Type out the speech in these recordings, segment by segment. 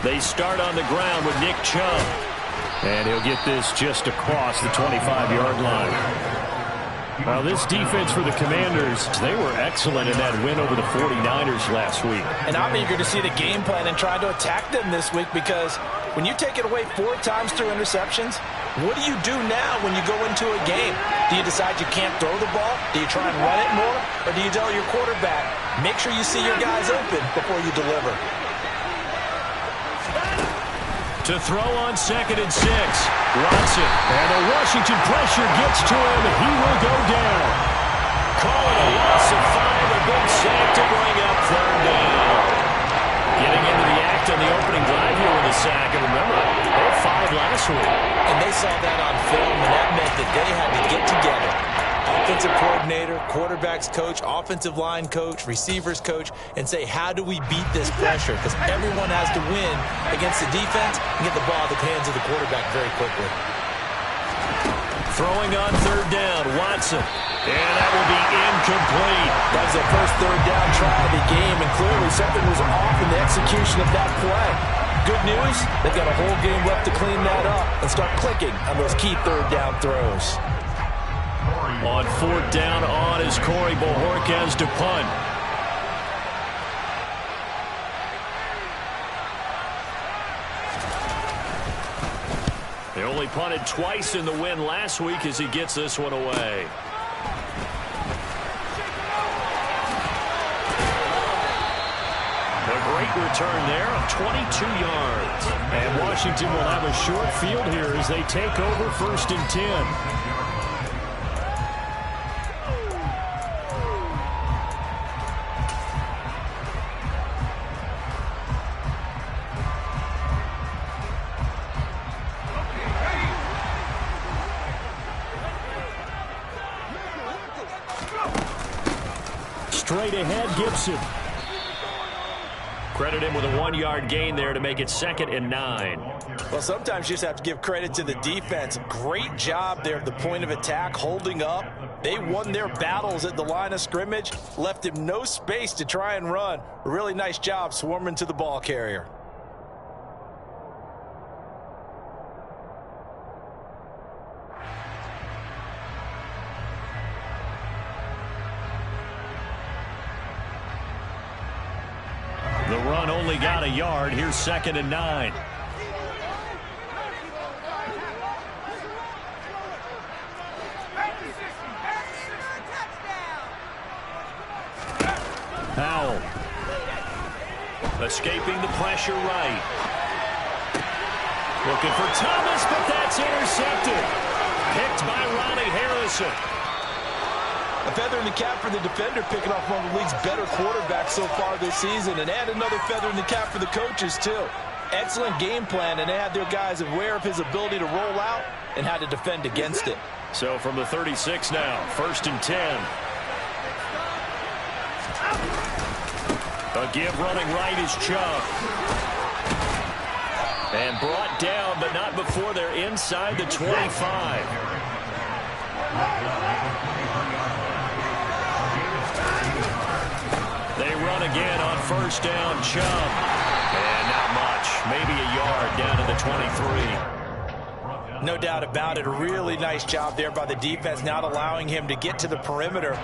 They start on the ground with Nick Chubb. And he'll get this just across the 25-yard line. Well, this defense for the Commanders, they were excellent in that win over the 49ers last week. And I'm eager to see the game plan and try to attack them this week, because when you take it away 4 times through interceptions, what do you do now when you go into a game? Do you decide you can't throw the ball? Do you try and run it more? Or do you tell your quarterback, make sure you see your guys open before you deliver? To throw on 2nd and 6. Watson. And the Washington pressure gets to him. He will go down. Call it a loss of 5. A big sack to bring up 3rd down. Getting into the act on the opening drive here with a sack. And remember, they had 5 last week. And they saw that on film, and that meant that they had to get together. Offensive coordinator, quarterbacks coach, offensive line coach, receivers coach, and say, how do we beat this pressure? Because everyone has to win against the defense and get the ball out of the hands of the quarterback very quickly. Throwing on 3rd down, Watson. And that will be incomplete. That was the first 3rd down try of the game, and clearly something was off in the execution of that play. Good news, they've got a whole game left to clean that up and start clicking on those key 3rd down throws. On 4th down on is Corey Bojorquez to punt. They only punted twice in the win last week as he gets this one away. A great return there of 22 yards. And Washington will have a short field here as they take over 1st and 10. Straight ahead, Gibson. Credit him with a 1-yard gain there to make it 2nd and 9. Well, sometimes you just have to give credit to the defense. Great job there at the point of attack, holding up. They won their battles at the line of scrimmage, left him no space to try and run. A really nice job swarming to the ball carrier. The run only got a yard. Here's 2nd and 9. Powell. Escaping the pressure right. Looking for Thomas, but that's intercepted. Picked by Ronnie Harrison. A feather in the cap for the defender, picking off one of the league's better quarterbacks so far this season, and add another feather in the cap for the coaches, too. Excellent game plan, and they had their guys aware of his ability to roll out and how to defend against it. So from the 36 now, 1st and 10. A give running right is Chubb. And brought down, but not before they're inside the 25. They run again on 1st down, Chubb. And not much, maybe a yard down to the 23. No doubt about it. A really nice job there by the defense, not allowing him to get to the perimeter.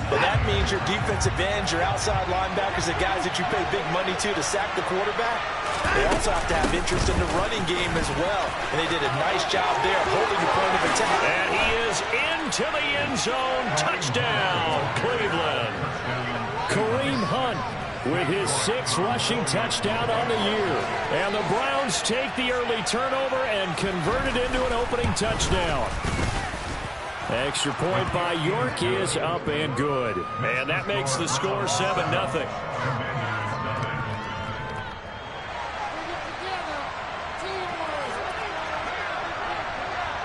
But that means your defensive ends, your outside linebackers, the guys that you pay big money to sack the quarterback, they also have to have interest in the running game as well. And they did a nice job there holding the point of attack. And he is into the end zone. Touchdown, Cleveland. Kareem Hunt with his 6th rushing touchdown on the year. And the Browns take the early turnover and convert it into an opening touchdown. Extra point by York is up and good. And that makes the score 7-0.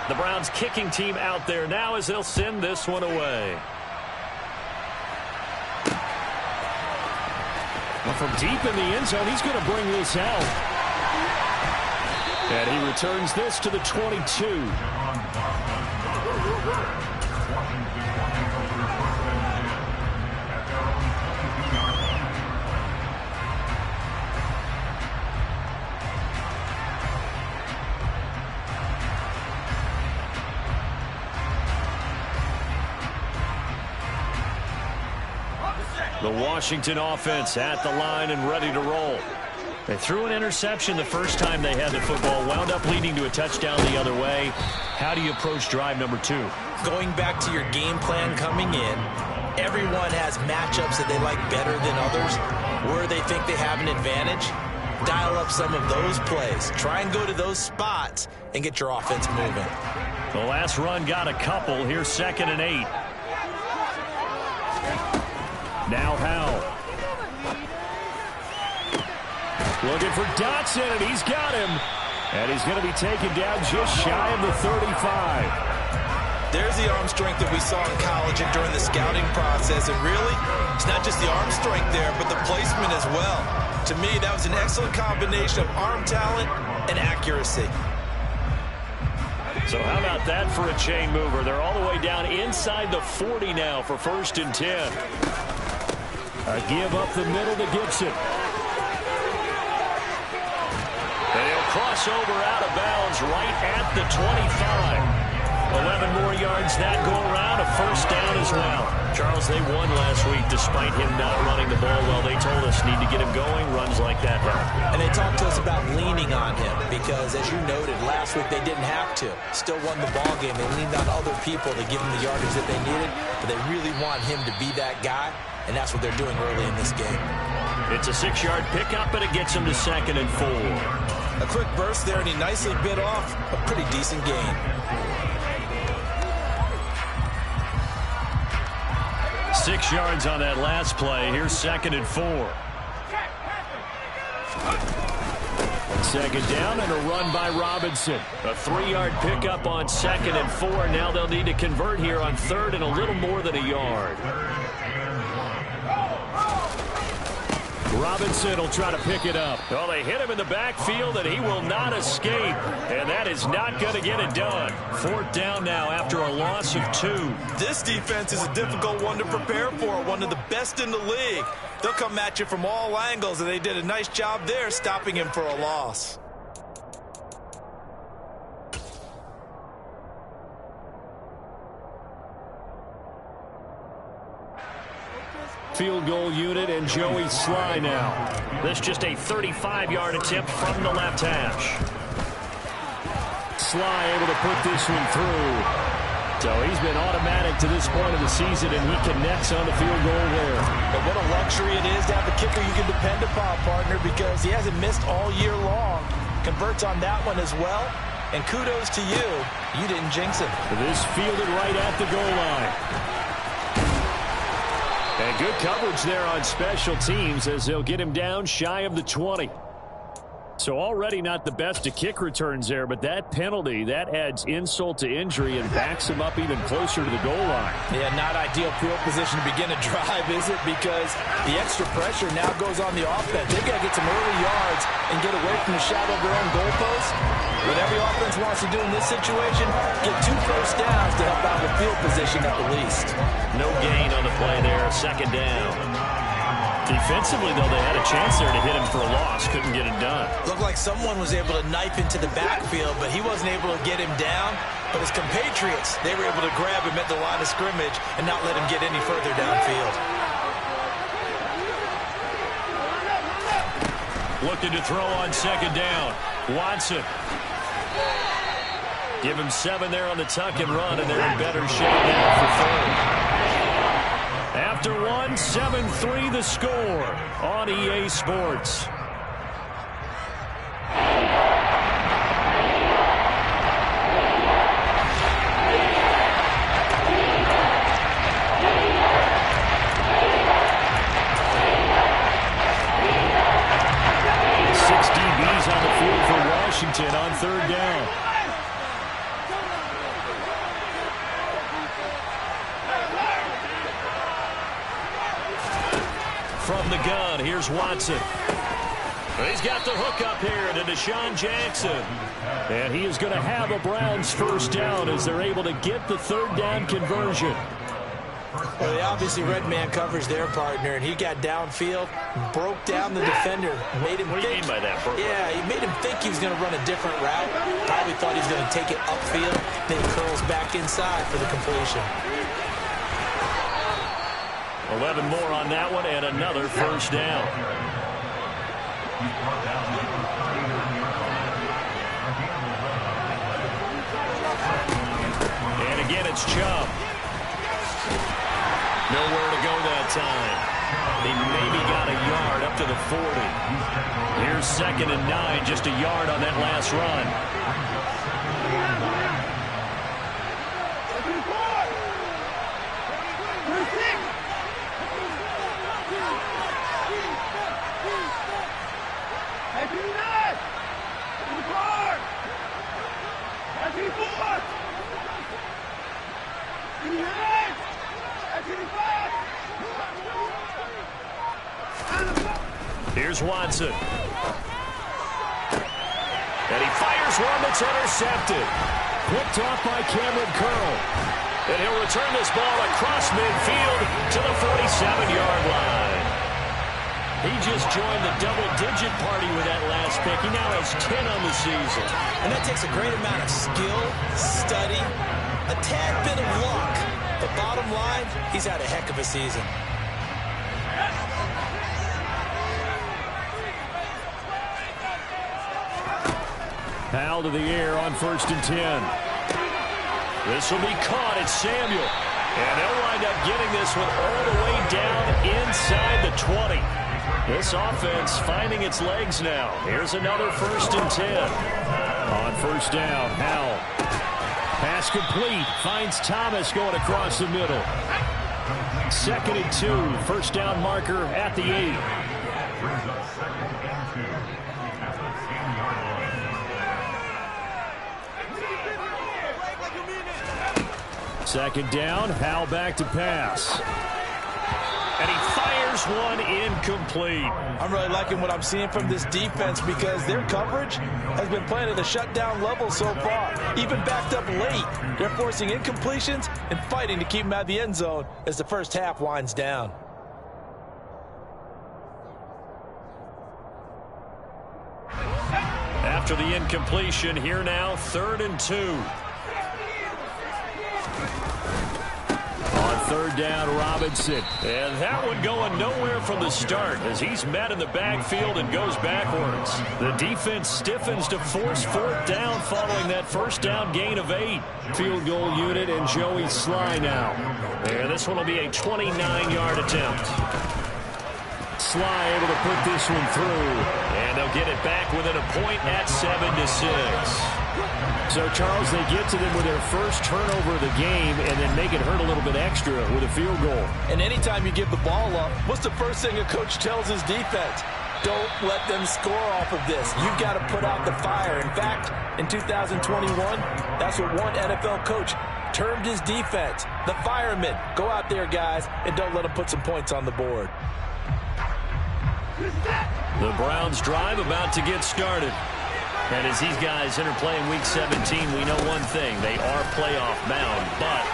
The Browns kicking team out there now as they'll send this one away. From deep in the end zone, he's going to bring this out. And he returns this to the 22. The Washington offense at the line and ready to roll. They threw an interception the first time they had the football, wound up leading to a touchdown the other way. How do you approach drive number 2? Going back to your game plan coming in, everyone has matchups that they like better than others, where they think they have an advantage. Dial up some of those plays. Try and go to those spots and get your offense moving. The last run got a couple. Here's 2nd and 8. Now Howell. Looking for Dotson, and he's got him. And he's going to be taken down just shy of the 35. There's the arm strength that we saw in college and during the scouting process. And really, it's not just the arm strength there, but the placement as well. To me, that was an excellent combination of arm talent and accuracy. So how about that for a chain mover? They're all the way down inside the 40 now for 1st and 10. A give up the middle to Gibson. And he'll cross over out of bounds right at the 25. 11 more yards that go around, a 1st down as well. Charles, they won last week despite him not running the ball well. They told us need to get him going, runs like that help. And they talked to us about leaning on him because, as you noted, last week they didn't have to. Still won the ball game. They leaned on other people to give them the yardage that they needed, but they really want him to be that guy, and that's what they're doing early in this game. It's a 6-yard pickup, and it gets him to 2nd and 4. A quick burst there, and he nicely bit off a pretty decent gain. 6 yards on that last play. Here's 2nd and 4. 2nd down and a run by Robinson. A 3-yard pickup on 2nd and 4. Now they'll need to convert here on 3rd and a little more than a yard. Robinson will try to pick it up. Well, they hit him in the backfield, and he will not escape. And that is not going to get it done. 4th down now after a loss of 2. This defense is a difficult one to prepare for, one of the best in the league. They'll come at you from all angles, and they did a nice job there stopping him for a loss. Field goal unit and Joey Sly now. This just a 35-yard attempt from the left hash. Sly able to put this one through. So he's been automatic to this point of the season, and he connects on the field goal there. But what a luxury it is to have a kicker you can depend upon, partner, because he hasn't missed all year long. Converts on that one as well. And kudos to you. You didn't jinx him. This fielded right at the goal line. And good coverage there on special teams as they'll get him down shy of the 20. So already not the best of kick returns there, but that penalty, that adds insult to injury and backs him up even closer to the goal line. Yeah, not ideal field position to begin a drive, is it? Because the extra pressure now goes on the offense. They've got to get some early yards and get away from the shadow of their own goalpost. What every offense wants to do in this situation, get 2 first downs to help out with field position at the least. No gain on the play there, 2nd down. Defensively, though, they had a chance there to hit him for a loss. Couldn't get it done. Looked like someone was able to knife into the backfield, but he wasn't able to get him down. But his compatriots, they were able to grab him at the line of scrimmage and not let him get any further downfield. Looking to throw on 2nd down. Watson. Give him 7 there on the tuck and run, and they're in better shape now for 3rd. After 1, 7-3 the score on EA Sports. DBs on the field for Washington on 3rd down. From the gun, here's Watson. He's got the hook up here to Deshaun Jackson. And he is going to have a Browns 1st down as they're able to get the 3rd down conversion. Well, they obviously red man covers their partner, and he got downfield, broke down the defender, made him What do you mean by that? Yeah, he made him think he was going to run a different route. Probably thought he was going to take it upfield, then he curls back inside for the completion. 11 more on that one and another first down. And again, it's Chubb. Nowhere to go that time. He maybe got a yard up to the 40. Here's 2nd and 9, just a yard on that last run. Here's Watson. And he fires one that's intercepted. Picked off by Cameron Curl. And he'll return this ball across midfield to the 47-yard line. He just joined the double-digit party with that last pick. He now has 10 on the season. And that takes a great amount of skill, study, a tad bit of luck. But bottom line, he's had a heck of a season. Powell to the air on 1st and 10. This will be caught. It's Samuel. And they'll wind up getting this one all the way down inside the 20. This offense finding its legs now. Here's another 1st and 10. On 1st down, Howell. Pass complete. Finds Thomas going across the middle. 2nd and 2. 1st down marker at the 8. 2nd down, Howell back to pass. And he fires one incomplete. I'm really liking what I'm seeing from this defense because their coverage has been playing at a shutdown level so far. Even backed up late. They're forcing incompletions and fighting to keep them out of the end zone as the first half winds down. After the incompletion, here now, 3rd and 2. On 3rd down, Robinson. And that one going nowhere from the start as he's met in the backfield and goes backwards. The defense stiffens to force 4th down following that 1st down gain of 8. Field goal unit and Joey Sly now. And this one will be a 29-yard attempt. Sly able to put this one through. And they'll get it back within a point at 7-6. So, Charles, they get to them with their first turnover of the game and then make it hurt a little bit extra with a field goal. And anytime you give the ball up, what's the first thing a coach tells his defense? Don't let them score off of this. You've got to put out the fire. In fact, in 2021, that's what one NFL coach termed his defense. The firemen. Go out there, guys, and don't let them put some points on the board. The Browns drive about to get started. And as these guys enter play in Week 17, we know one thing. They are playoff bound, but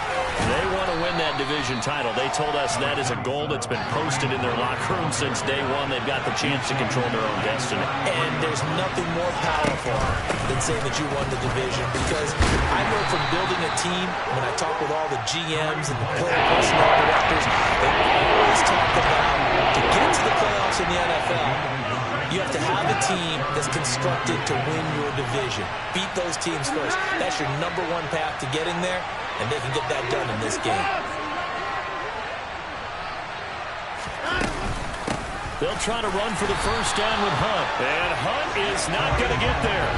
they want to win that division title. They told us that is a goal that's been posted in their locker room since day one. They've got the chance to control their own destiny. And there's nothing more powerful than saying that you won the division, because I know from building a team, when I talk with all the GMs and the player personnel directors, they always talk about to get to the playoffs in the NFL, you have to have a team that's constructed to win your division. Beat those teams first. That's your #1 path to getting there, and they can get that done in this game. They'll try to run for the 1st down with Hunt. And Hunt is not going to get there.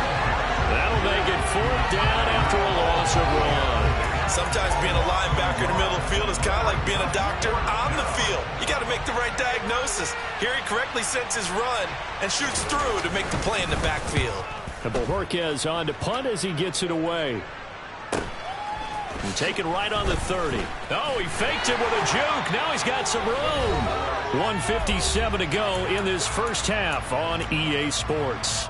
That'll make it 4th down after a loss of run. Sometimes being a linebacker in the middle of the field is kind of like being a doctor on the field. You got to make the right diagnosis. Here he correctly sets his run and shoots through to make the play in the backfield. And Bojorquez on to punt as he gets it away. And take it right on the 30. Oh, he faked it with a juke. Now he's got some room. 1:57 to go in this first half on EA Sports.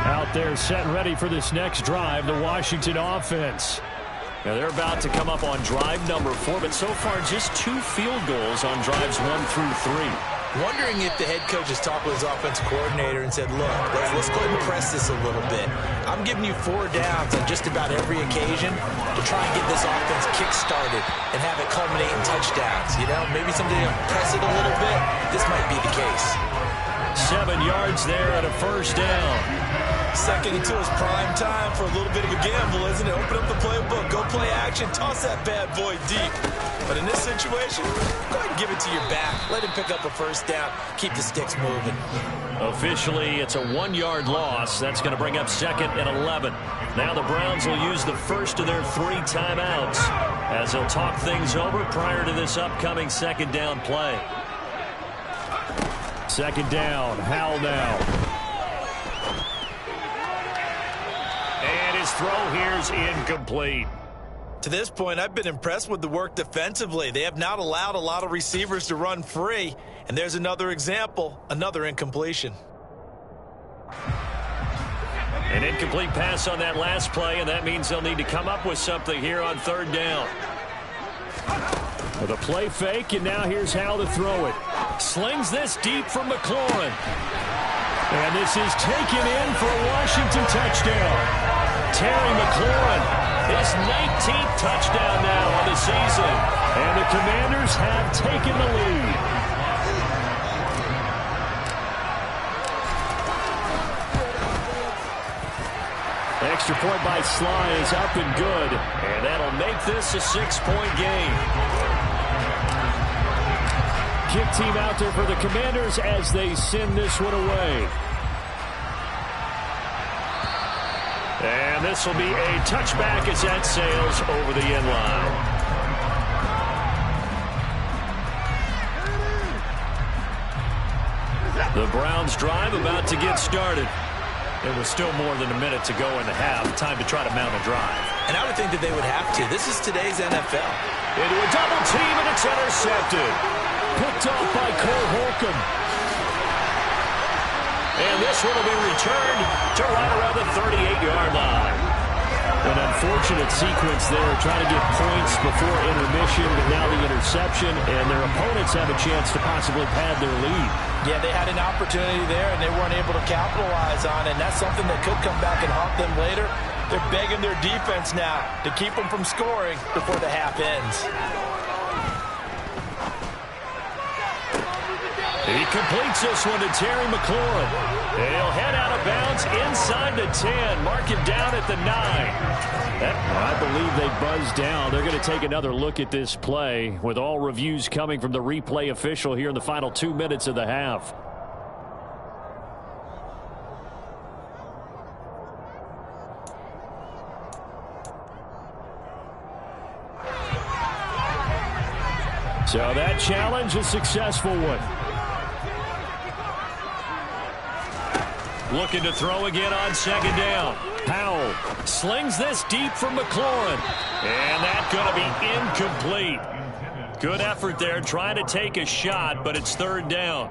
Out there set and ready for this next drive, the Washington offense. Now they're about to come up on drive number 4, but so far just 2 field goals on drives 1 through 3. Wondering if the head coach has talked with his offensive coordinator and said, look, let's go ahead and press this a little bit. I'm giving you 4 downs on just about every occasion to try and get this offense kick-started and have it culminate in touchdowns. You know, maybe somebody will press it a little bit. This might be the case. 7 yards there and a first down. Second and 2 is prime time for a little bit of a gamble, isn't it? Open up the playbook, go play action, toss that bad boy deep. But in this situation, go ahead and give it to your back. Let him pick up a first down. Keep the sticks moving. Officially, it's a 1-yard loss. That's going to bring up 2nd and 11. Now the Browns will use the first of their 3 timeouts as they'll talk things over prior to this upcoming 2nd down play. 2nd down, Howell now. And his throw here's incomplete. To this point, I've been impressed with the work defensively. They have not allowed a lot of receivers to run free. And there's another example, another incompletion. An incomplete pass on that last play, and that means they'll need to come up with something here on 3rd down. With a play fake, and now here's how to throw it. Slings this deep from McLaurin. And this is taken in for a Washington touchdown. Terry McLaurin, his 19th touchdown now on the season. And the Commanders have taken the lead. Extra point by Sly is up and good. And that'll make this a 6-point game. Kick team out there for the Commanders as they send this one away. And this will be a touchback as that sails over the end line. The Browns drive about to get started. There was still more than a minute to go in the half. Time to try to mount a drive. And I would think that they would have to. This is today's NFL. Into a double team, and it's intercepted. Picked off by Cole Holcomb. And this one will be returned to right around the 38-yard line. An unfortunate sequence there, trying to get points before intermission, but now the interception, and their opponents have a chance to possibly pad their lead. Yeah, they had an opportunity there, and they weren't able to capitalize on it, and that's something that could come back and haunt them later. They're begging their defense now to keep them from scoring before the half ends. He completes this one to Terry McLaurin. He'll head out of bounds inside the 10. Mark him down at the 9. I believe they buzzed down. They're going to take another look at this play with all reviews coming from the replay official here in the final 2 minutes of the half. So that challenge, a successful one. Looking to throw again on 2nd down. Howell slings this deep from McLaurin. And that's going to be incomplete. Good effort there trying to take a shot, but it's 3rd down.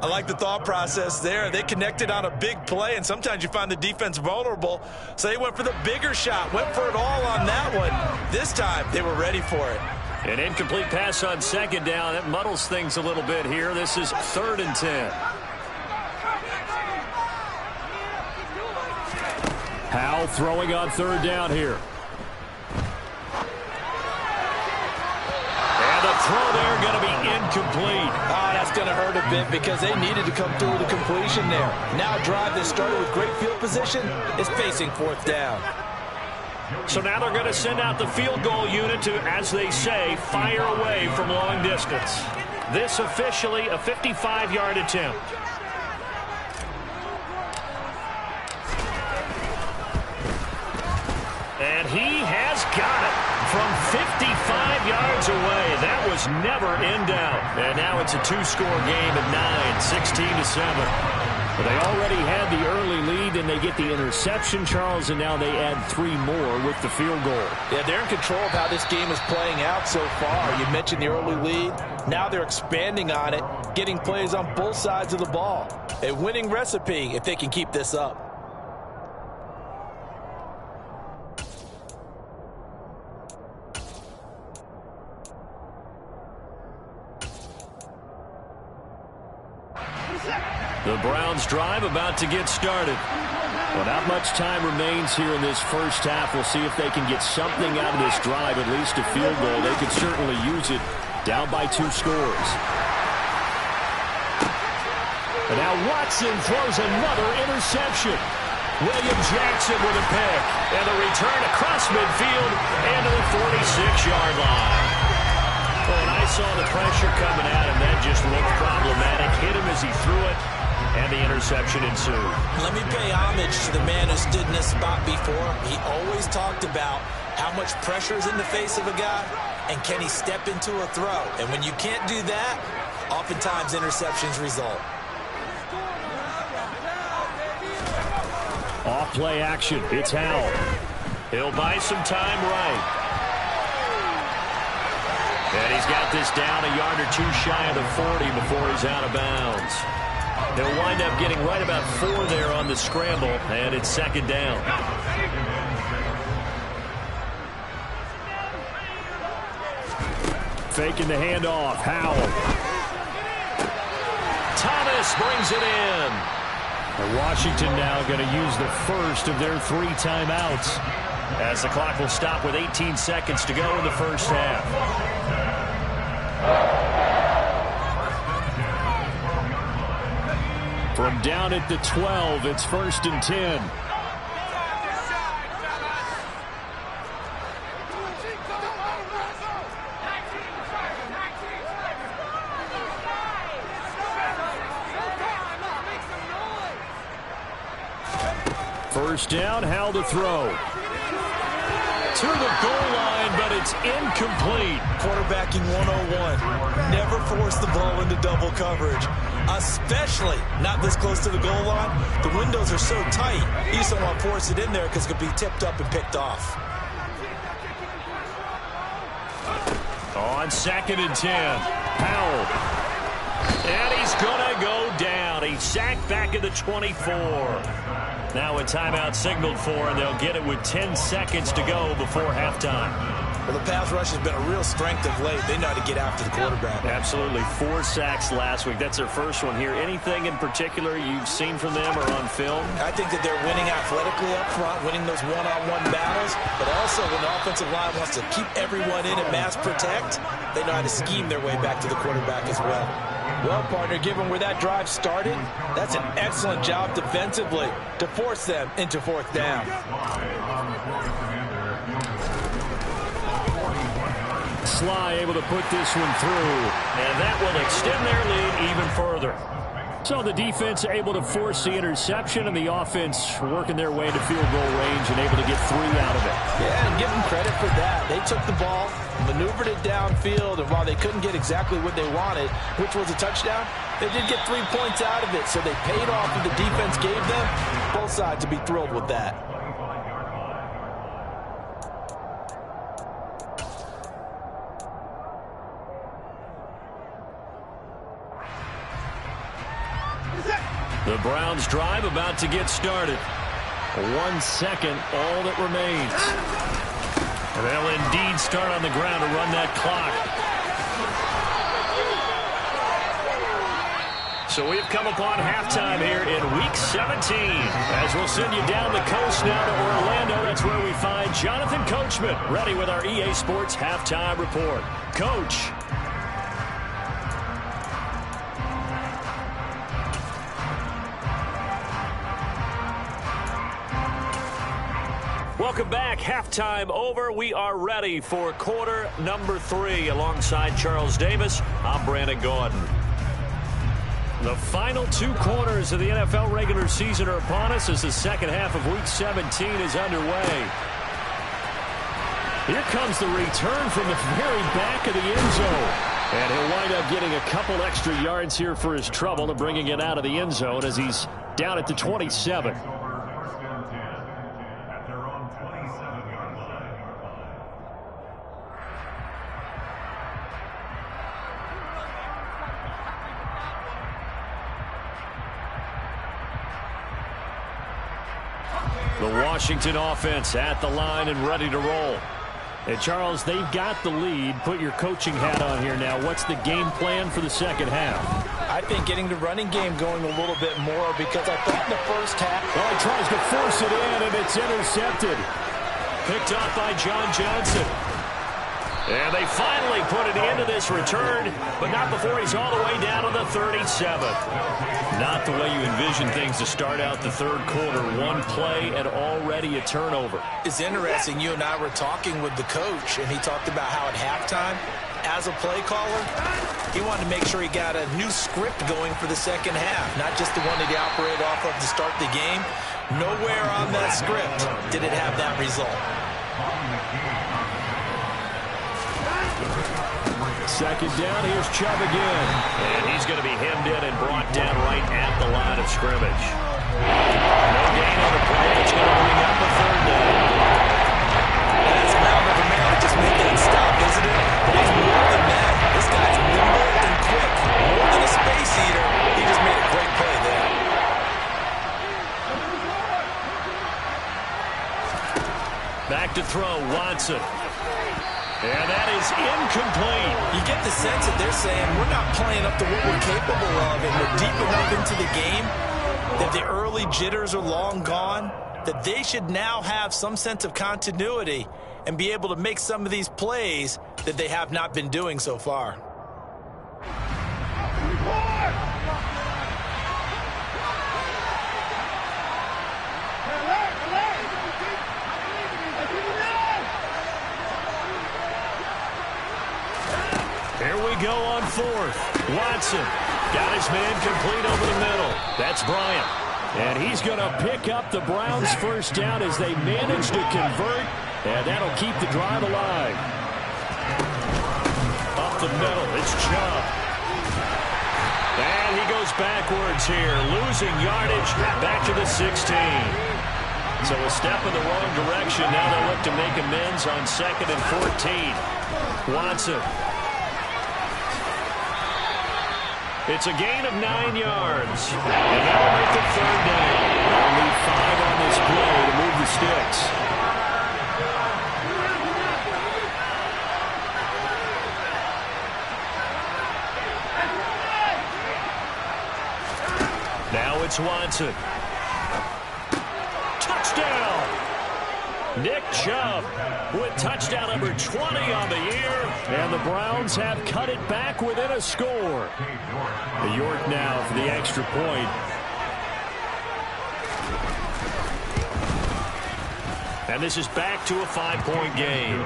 I like the thought process there. They connected on a big play, and sometimes you find the defense vulnerable. So they went for the bigger shot, went for it all on that one. This time, they were ready for it. An incomplete pass on 2nd down. That muddles things a little bit here. This is 3rd and 10. Howell throwing on 3rd down here. And the throw there going to be incomplete. Oh, that's going to hurt a bit because they needed to come through with a completion there. Now a drive that started with great field position is facing 4th down. So now they're going to send out the field goal unit to, as they say, fire away from long distance. This officially a 55-yard attempt. And he has got it from 55 yards away. That was never in doubt. And now it's a 2-score game at 9, 16-7. But they already had the early lead, and they get the interception, Charles, and now they add 3 more with the field goal. Yeah, they're in control of how this game is playing out so far. You mentioned the early lead. Now they're expanding on it, getting plays on both sides of the ball. A winning recipe if they can keep this up. The Browns drive about to get started. Well, not much time remains here in this first half. We'll see if they can get something out of this drive, at least a field goal. They could certainly use it, down by 2 scores. And now Watson throws another interception. William Jackson with a pick. And the return across midfield and to the 46-yard line. Well, when I saw the pressure coming at him, that just looked problematic. Hit him as he threw it, and the interception ensued. Let me pay homage to the man who stood in this spot before. He always talked about how much pressure is in the face of a guy, and can he step into a throw. And when you can't do that, oftentimes interceptions result. Off play action. It's Howell. He'll buy some time right. And he's got this down a yard or 2 shy of the 40 before he's out of bounds. He'll wind up getting right about 4 there on the scramble, and it's 2nd down. Faking the handoff. Howell. Thomas brings it in. And Washington now going to use the first of their 3 timeouts, as the clock will stop with 18 seconds to go in the first half. From down at the 12, it's 1st and 10. First down, Howell to throw. To the goal line, but it's incomplete. Quarterbacking 101. Never force the ball into double coverage, especially not this close to the goal line. The windows are so tight, you just don't want to force it in there because it could be tipped up and picked off. On 2nd and 10, Howell. And he's going to go down. He's sacked back at the 24. Now a timeout signaled for, and they'll get it with 10 seconds to go before halftime. Well, the pass rush has been a real strength of late. They know how to get after the quarterback. Absolutely. 4 sacks last week. That's their first one here. Anything in particular you've seen from them or on film? I think that they're winning athletically up front, winning those one-on-one battles, but also when the offensive line wants to keep everyone in and mass protect, they know how to scheme their way back to the quarterback as well. Well, partner, given where that drive started, that's an excellent job defensively to force them into 4th down. Sly able to put this one through, and that will extend their lead even further. So the defense able to force the interception, and the offense working their way to field goal range and able to get 3 out of it. Yeah, and give them credit for that. They took the ball, maneuvered it downfield, and while they couldn't get exactly what they wanted, which was a touchdown, they did get 3 points out of it, so they paid off what the defense gave them. Both sides to be thrilled with that. The Browns drive about to get started. 1 second, all that remains. And they'll indeed start on the ground to run that clock. So we've come upon halftime here in Week 17. As we'll send you down the coast now to Orlando, that's where we find Jonathan Coachman, ready with our EA Sports Halftime Report. Coach. Welcome back. Halftime over. We are ready for quarter number 3. Alongside Charles Davis, I'm Brandon Gordon. The final 2 quarters of the NFL regular season are upon us as the second half of Week 17 is underway. Here comes the return from the very back of the end zone. And he'll wind up getting a couple extra yards here for his trouble and bringing it out of the end zone as he's down at the 27. The Washington offense at the line and ready to roll. And Charles, they've got the lead. Put your coaching hat on here now. What's the game plan for the second half? I think getting the running game going a little bit more, because I thought in the first half. Well, he tries to force it in, and it's intercepted. Picked off by John Johnson. And they finally put it into this return, but not before he's all the way down to the 37th. Not the way you envision things to start out the third quarter. One play and already a turnover. It's interesting. You and I were talking with the coach, and he talked about how at halftime, as a play caller, he wanted to make sure he got a new script going for the second half, not just the one that he operated off of to start the game. Nowhere on that script did it have that result. Second down, here's Chubb again. And he's going to be hemmed in and brought down right at the line of scrimmage. No gain on the play. It's going to bring up a third down. That's Mal never man to just make that stop, isn't it? But he's more than that. This guy's nimble and quick. More than a space eater. He just made a great play there. Back to throw, Watson. And that is incomplete. You get the sense that they're saying we're not playing up to what we're capable of, and we're deep enough into the game that the early jitters are long gone, that they should now have some sense of continuity and be able to make some of these plays that they have not been doing so far. Here we go on fourth. Watson got his man complete over the middle. That's Bryant. And he's going to pick up the Browns' first down as they manage to convert. And that'll keep the drive alive. Up the middle, it's Chubb. And he goes backwards here, losing yardage back to the 16. So a step in the wrong direction. Now they look to make amends on 2nd and 14. Watson. It's a gain of 9 yards. And that'll make it third down. They'll need 5 on this play to move the sticks. Now it's Watson. Touchdown! Nick Chubb with touchdown number 20 on the year. And the Browns have cut it back within a score. The York now for the extra point. And this is back to a 5-point game.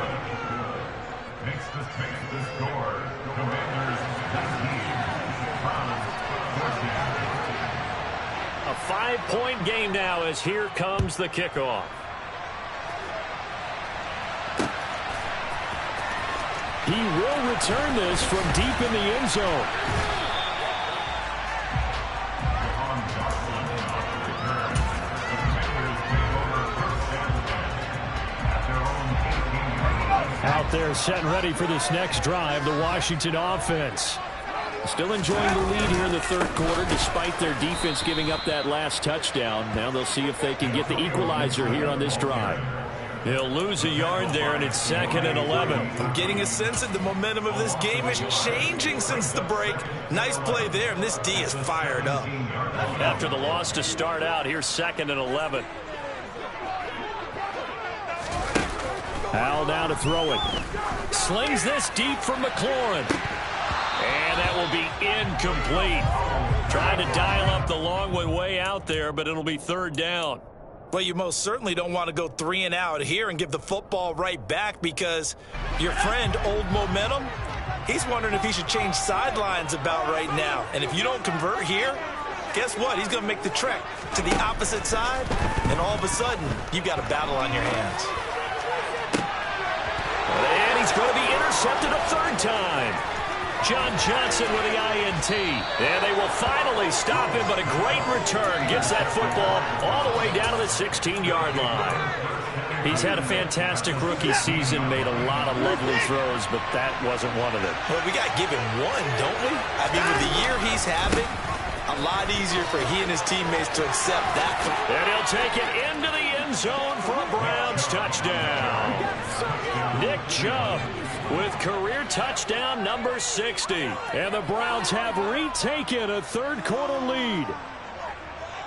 Next to fix the score, Commanders 19, Browns 14. A 5-point game now as here comes the kickoff. He will return this from deep in the end zone. Out there set and ready for this next drive, the Washington offense. Still enjoying the lead here in the third quarter despite their defense giving up that last touchdown. Now they'll see if they can get the equalizer here on this drive. He'll lose a yard there, and it's 2nd and 11. I'm getting a sense that the momentum of this game is changing since the break. Nice play there, and this D is fired up. After the loss to start out, here's 2nd and 11. Howell now to throw it. Slings this deep for McLaurin. And that will be incomplete. Trying to dial up the long one way out there, but it'll be third down. Well, you most certainly don't want to go 3 and out here and give the football right back, because your friend, Old Momentum, he's wondering if he should change sidelines about right now. And if you don't convert here, guess what? He's going to make the trek to the opposite side, and all of a sudden, you've got a battle on your hands. And he's going to be intercepted a third time. John Johnson with the INT. And they will finally stop him, but a great return gets that football all the way down to the 16-yard line. He's had a fantastic rookie season, made a lot of lovely throws, but that wasn't one of them. Well, we got to give him one, don't we? I mean, with the year he's having, a lot easier for he and his teammates to accept that. And he'll take it into the end end zone for a Browns touchdown. Nick Chubb with career touchdown number 60. And the Browns have retaken a third-quarter lead.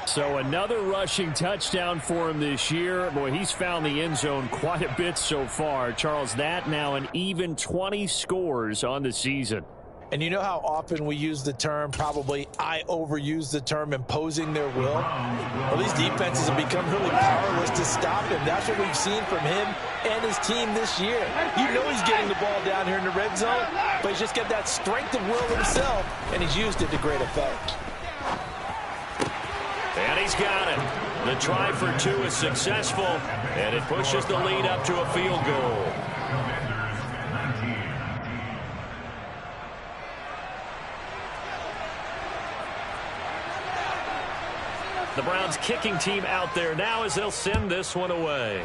So another rushing touchdown for him this year. Boy, he's found the end zone quite a bit so far. Charles, that now an even 20 scores on the season. And you know how often we use the term, probably I overuse the term, imposing their will? Well, these defenses have become really powerless to stop him. That's what we've seen from him and his team this year. You know he's getting the ball down here in the red zone, but he's just got that strength of will himself, and he's used it to great effect. And he's got it. The try for two is successful, and it pushes the lead up to a field goal. The Browns kicking team out there now as they'll send this one away.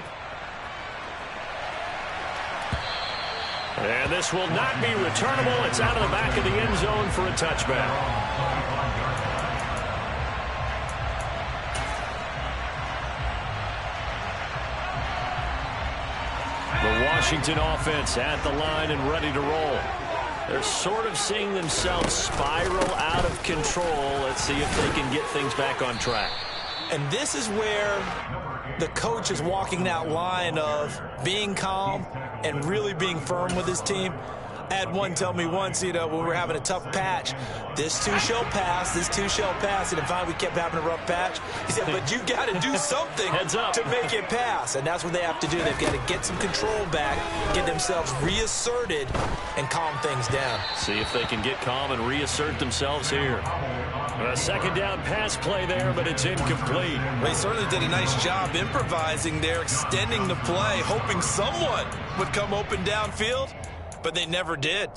And this will not be returnable. It's out of the back of the end zone for a touchback. The Washington offense at the line and ready to roll. They're sort of seeing themselves spiral out of control. Let's see if they can get things back on track. And this is where the coach is walking that line of being calm and really being firm with his team. I had one tell me once, when we were having a tough patch, this too shall pass, this too shall pass. And finally we kept having a rough patch. He said, but you got to do something to make it pass. And that's what they have to do. They've got to get some control back, get themselves reasserted, and calm things down. See if they can get calm and reassert themselves here. A second down pass play there, but it's incomplete. Well, he certainly did a nice job improvising there, extending the play, hoping someone would come open downfield. But they never did.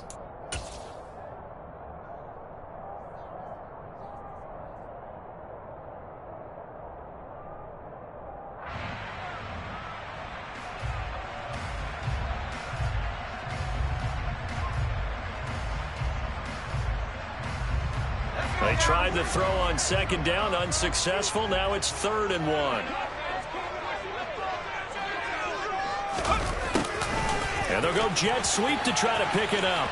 They tried to throw on second down, unsuccessful. Now it's 3rd and 1. And they'll go jet sweep to try to pick it up.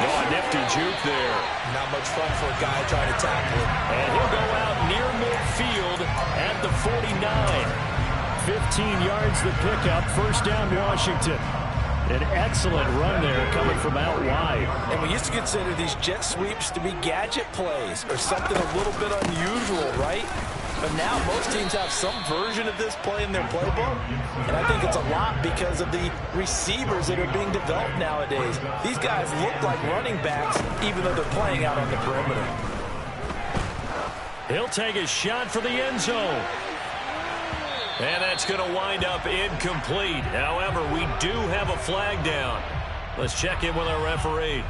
Oh, a nifty juke there. Not much fun for a guy trying to tackle it. And he'll go out near midfield at the 49. 15 yards the pickup. First down, Washington. An excellent run there coming from out wide. And we used to consider these jet sweeps to be gadget plays or something a little bit unusual, right? But now most teams have some version of this play in their playbook. And I think it's a lot because of the receivers that are being developed nowadays. These guys look like running backs even though they're playing out on the perimeter. He'll take a shot for the end zone. And that's going to wind up incomplete. However, we do have a flag down. Let's check in with our referee.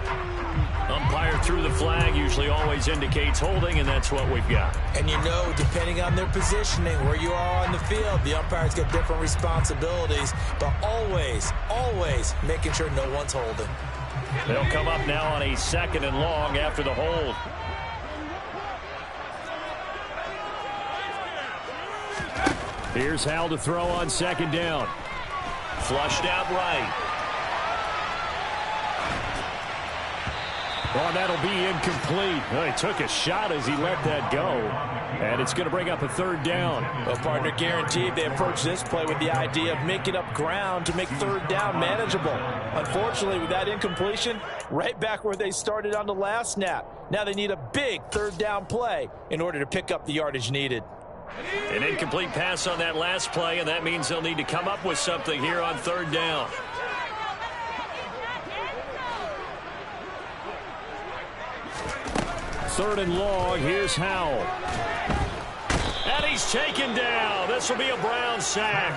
Umpire threw the flag, usually always indicates holding, and that's what we've got. And depending on their positioning, where you are on the field, the umpires get different responsibilities, but always, always making sure no one's holding. They'll come up now on a 2nd and long after the hold. Here's Hal to throw on 2nd down. Flushed out right. Oh, that'll be incomplete. Well, he took a shot as he let that go. And it's going to bring up a 3rd down. Well, partner, guaranteed they approach this play with the idea of making up ground to make 3rd down manageable. Unfortunately, with that incompletion, right back where they started on the last snap. Now they need a big 3rd down play in order to pick up the yardage needed. An incomplete pass on that last play, and that means they'll need to come up with something here on 3rd down. Third and long. Here's Howell. And he's taken down. This will be a Brown sack.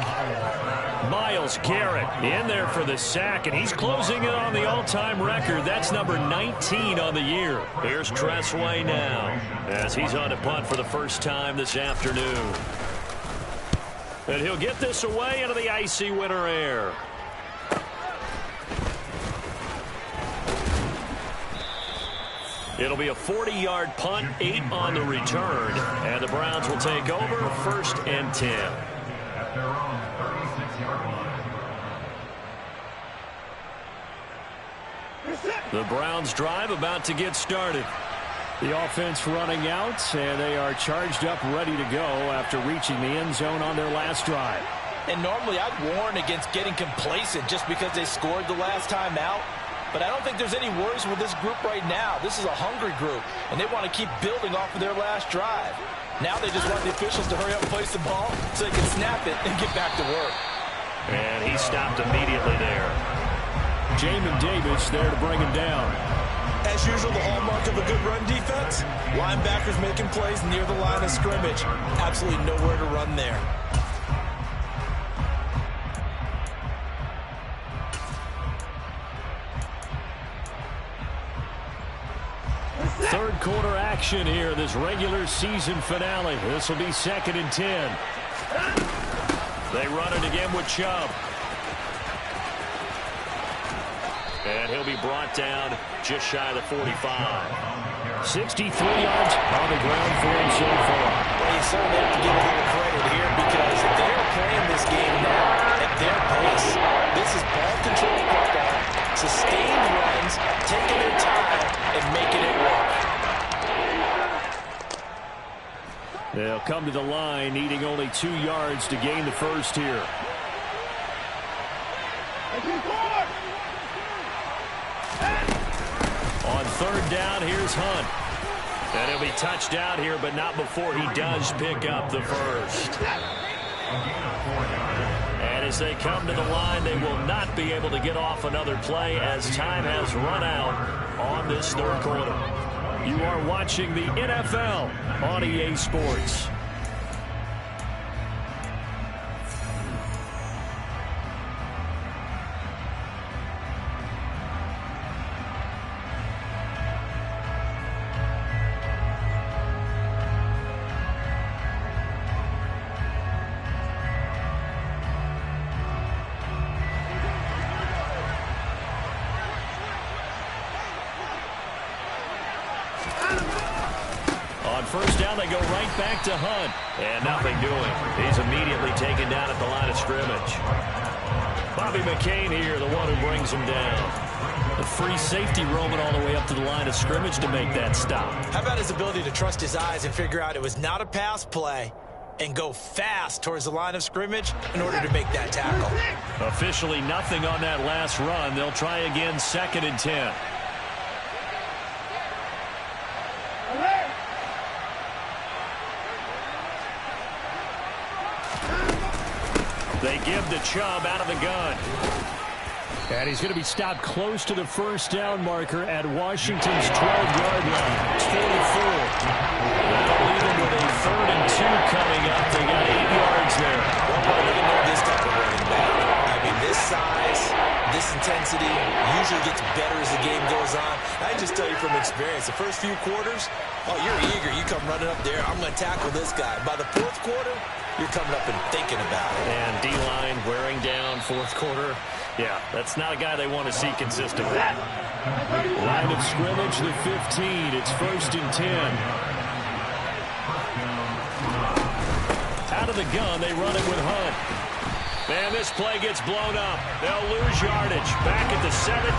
Myles Garrett in there for the sack, and he's closing in on the all-time record. That's number 19 on the year. Here's Tressway now as he's on a punt for the first time this afternoon. And he'll get this away into the icy winter air. It'll be a 40-yard punt, 8 on the return, and the Browns will take over 1st and 10. their own 36-yard line. The Browns drive about to get started. The offense running out, and they are charged up, ready to go after reaching the end zone on their last drive. And normally I'd warn against getting complacent just because they scored the last time out. But I don't think there's any worries with this group right now. This is a hungry group, and they want to keep building off of their last drive. Now they just want the officials to hurry up and place the ball so they can snap it and get back to work. And he stopped immediately there. Jamin Davis there to bring him down. As usual, the hallmark of a good run defense, linebackers making plays near the line of scrimmage. Absolutely nowhere to run there. Third quarter action here, this regular season finale. This will be 2nd and 10. They run it again with Chubb. And he'll be brought down just shy of the 45. 63 yards on the ground for him so far. Well, you certainly have to give a little credit here because they're playing this game now at their pace. This is ball control football, sustained runs, taking their time, and making it work. They'll come to the line, needing only 2 yards to gain the first here. On 3rd down, here's Hunt. And he'll be touched out here, but not before he does pick up the first. And as they come to the line, they will not be able to get off another play as time has run out on this 3rd quarter. You are watching the NFL on EA Sports. On 1st down, they go right back to Hunt. And nothing doing. He's immediately taken down at the line of scrimmage. Bobby McCain here, the one who brings him down. A free safety roaming all the way up to the line of scrimmage to make that stop. How about his ability to trust his eyes and figure out it was not a pass play and go fast towards the line of scrimmage in order to make that tackle? Officially nothing on that last run. They'll try again 2nd and 10. They give to Chubb out of the gun. And he's going to be stopped close to the 1st down marker at Washington's 12-yard line. It's 44. That'll leave them with a 3rd and 2 coming up. They got 8 yards there. Well, what do you know this type of running back? I mean, this size, this intensity usually gets better as the game goes on. I can just tell you from experience, the first few quarters, oh, you're eager. You come running up there, I'm going to tackle this guy. By the 4th quarter, you're coming up and thinking about it. And D-line wearing down 4th quarter. Yeah, that's not a guy they want to see consistently. Line of scrimmage, the 15. It's 1st and 10. Out of the gun, they run it with Hunt. And this play gets blown up. They'll lose yardage. Back at the 17.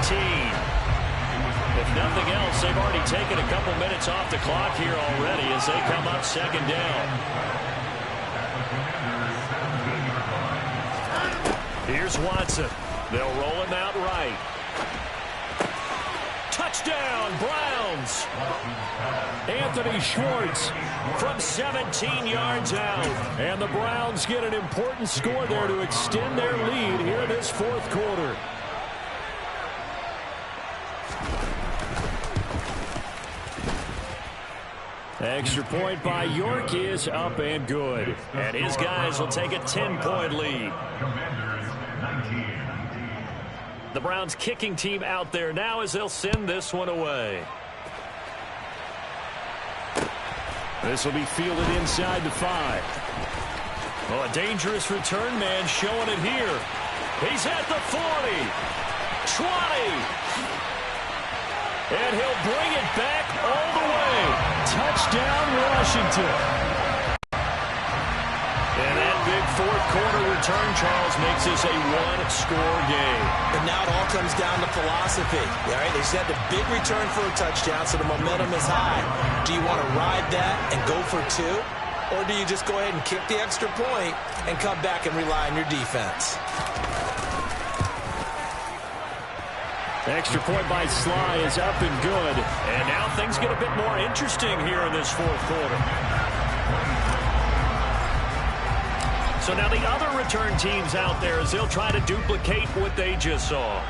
If nothing else, they've already taken a couple minutes off the clock here already as they come up 2nd down. Here's Watson. They'll roll him out right. Touchdown, Browns. Anthony Schwartz from 17 yards out. And the Browns get an important score there to extend their lead here in this 4th quarter. Extra point by York is up and good. And his guys will take a 10-point lead. The Browns kicking team out there now as they'll send this one away. This will be fielded inside the 5. Oh, a dangerous return man showing it here. He's at the 40. 20. And he'll bring it back all the way. Touchdown, Washington. And that big fourth quarter return, Charles, makes this a one-score game. And now it all comes down to philosophy. All right, they said the big return for a touchdown, so the momentum is high. Do you want to ride that and go for two? Or do you just go ahead and kick the extra point and come back and rely on your defense? The extra point by Sly is up and good. And now things get a bit more interesting here in this fourth quarter. So now the other return teams out there as they'll try to duplicate what they just saw.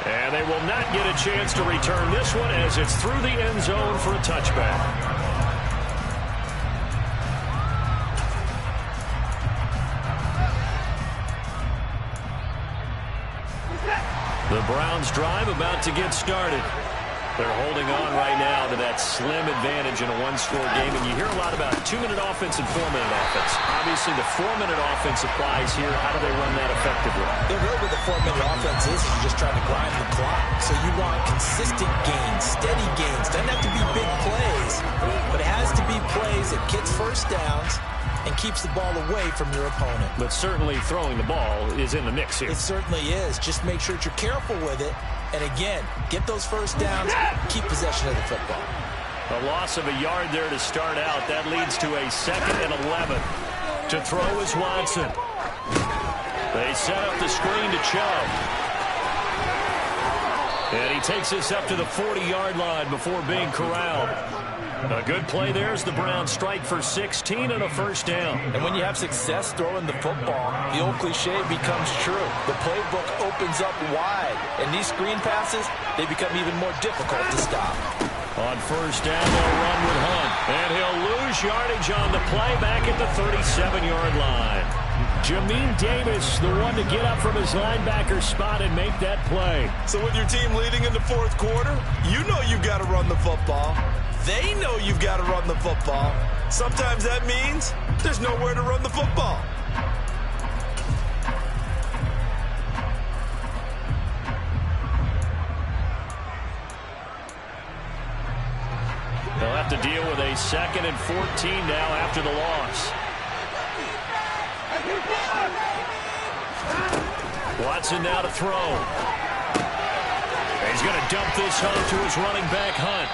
And they will not get a chance to return this one as it's through the end zone for a touchback. The Browns drive about to get started. They're holding on right now to that slim advantage in a one-score game. And you hear a lot about 2-minute offense and 4-minute offense. Obviously, the 4-minute offense applies here. How do they run that effectively? They're really what the 4-minute offense is you're just trying to grind the clock. So you want consistent gains, steady gains. Doesn't have to be big plays, but it has to be plays that gets first downs and keeps the ball away from your opponent. But certainly throwing the ball is in the mix here. It certainly is. Just make sure that you're careful with it. And again, get those first downs, keep possession of the football. A loss of a yard there to start out. That leads to a 2nd and 11. To throw is Watson. They set up the screen to Chubb. And he takes this up to the 40-yard line before being corralled. A good play there as the Browns strike for 16 and a first down. And when you have success throwing the football, the old cliche becomes true. The playbook opens up wide. And these screen passes, they become even more difficult to stop. On first down, they'll run with Hunt. And he'll lose yardage on the play back at the 37-yard line. Jamin Davis, the one to get up from his linebacker spot and make that play. So with your team leading in the fourth quarter, you know you've got to run the football. They know you've got to run the football. Sometimes that means there's nowhere to run the football. They'll have to deal with a 2nd and 14 now after the loss. Watson now to throw. He's going to dump this home to his running back, Hunt.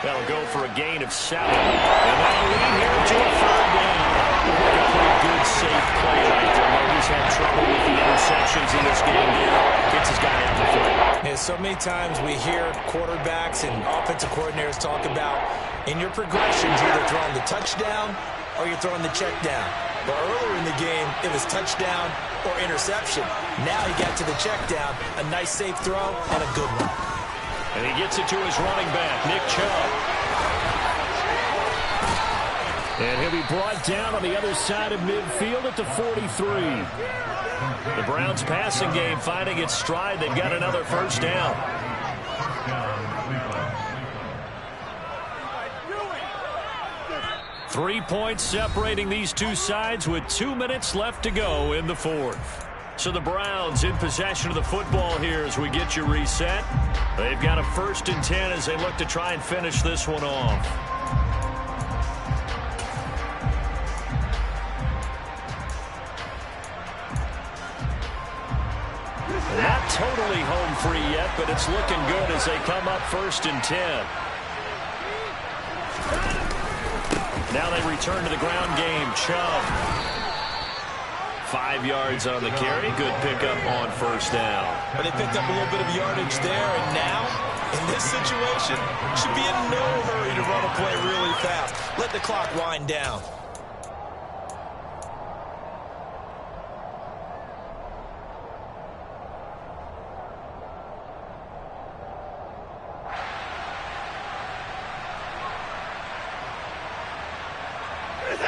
That'll go for a gain of 7. And that'll lead here to a 3rd down. A pretty good, safe play right there. He's had trouble with the interceptions in this game here. Gets his guy out the field. Yeah, so many times we hear quarterbacks and offensive coordinators talk about in your progressions, you're either throwing the touchdown or you're throwing the check down. But earlier in the game, it was touchdown or interception. Now he got to the check down, a nice safe throw, and a good one. And he gets it to his running back, Nick Chubb. And he'll be brought down on the other side of midfield at the 43. The Browns passing game finding its stride. They've got another first down. Three points separating these two sides with 2 minutes left to go in the fourth. So the Browns in possession of the football here as we get you reset. They've got a 1st and 10 as they look to try and finish this one off. Not totally home free yet, but it's looking good as they come up 1st and 10. Now they return to the ground game. Chubb. 5 yards on the carry. Good pickup on first down. But they picked up a little bit of yardage there, and now, in this situation, should be in no hurry to run a play really fast. Let the clock wind down.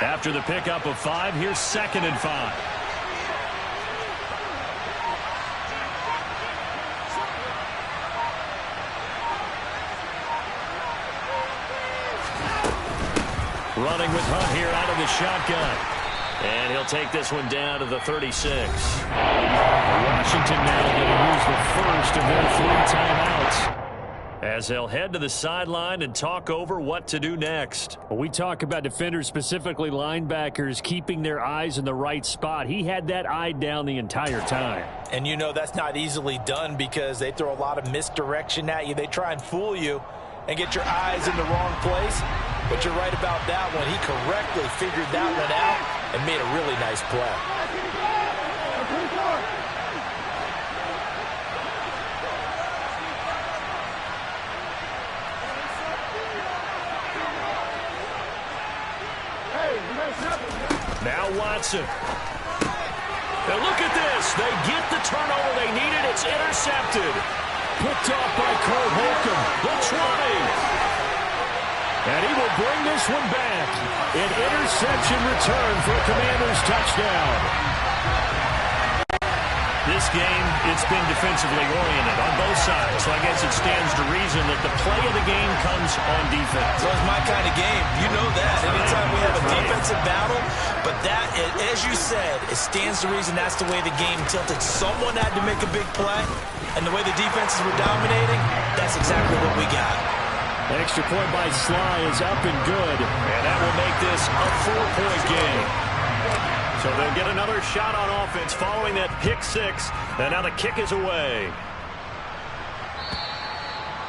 After the pickup of 5, here's 2nd and 5. Running with Hunt here out of the shotgun. And he'll take this one down to the 36. Washington now going to use the first of their 3 timeouts. as they'll head to the sideline and talk over what to do next. Well, we talk about defenders, specifically linebackers, keeping their eyes in the right spot. He had that eye down the entire time. And you know that's not easily done because they throw a lot of misdirection at you. They try and fool you and get your eyes in the wrong place. But you're right about that one. He correctly figured that one out and made a really nice play. Now Watson. Now look at this. They get the turnover they needed. It's intercepted. Picked off by Cole Holcomb. The 20. And he will bring this one back. An interception return for a Commanders touchdown. This game, it's been defensively oriented on both sides. So I guess it stands to reason that the play of the game comes on defense. So it's my kind of game. You know that. Anytime we have a defensive battle, but that, as you said, it stands to reason that's the way the game tilted. Someone had to make a big play, and the way the defenses were dominating, that's exactly what we got. An extra point by Sly is up and good. And that will make this a 4-point game. So they'll get another shot on offense following that pick six. And now the kick is away.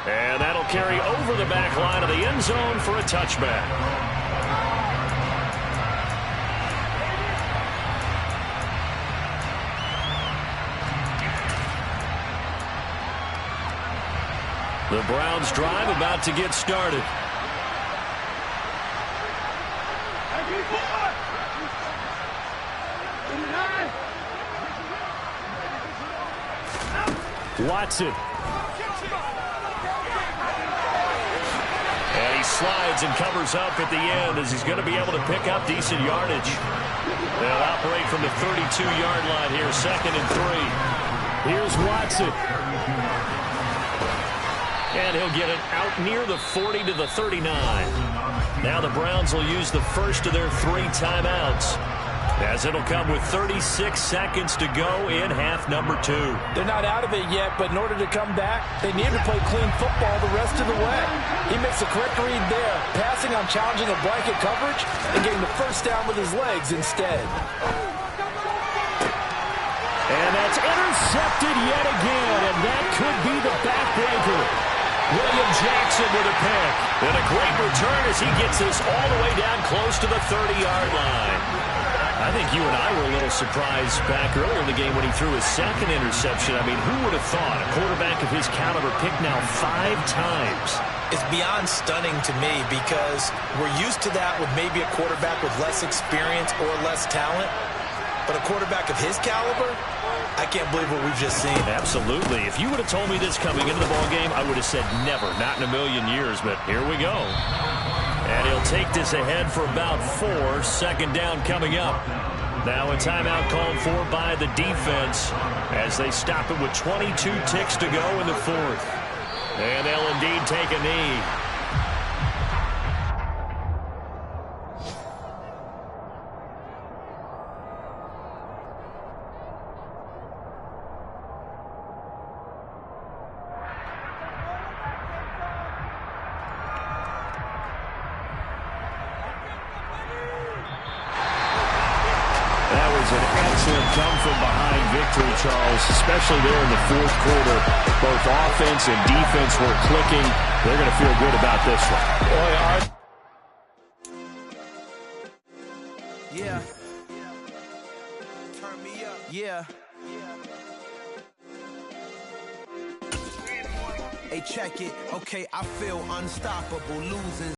And that'll carry over the back line of the end zone for a touchback. The Browns drive about to get started. Watson. And he slides and covers up at the end as he's going to be able to pick up decent yardage. They'll operate from the 32-yard line here, 2nd and 3. Here's Watson. And he'll get it out near the 40 to the 39. Now the Browns will use the first of their 3 timeouts, as it'll come with 36 seconds to go in half number 2. They're not out of it yet, but in order to come back, they need to play clean football the rest of the way. He makes the correct read there, passing on challenging a blanket coverage and getting the first down with his legs instead. And that's intercepted yet again, and that could be the backbreaker. William Jackson with a pick. And a great return as he gets this all the way down close to the 30-yard line. I think you and I were a little surprised back earlier in the game when he threw his 2nd interception. I mean, who would have thought a quarterback of his caliber picked now 5 times? It's beyond stunning to me because we're used to that with maybe a quarterback with less experience or less talent. But a quarterback of his caliber, I can't believe what we've just seen. Absolutely. If you would have told me this coming into the ballgame, I would have said never, not in a million years. But here we go. And he'll take this ahead for about 4. 2nd down coming up. Now a timeout called for by the defense as they stop it with 22 ticks to go in the 4th. And they'll indeed take a knee. Victory, Charles, especially there in the 4th quarter. Both offense and defense were clicking. They're going to feel good about this one. Yeah. Turn me up. Yeah. Hey, check it. Okay, I feel unstoppable. Losing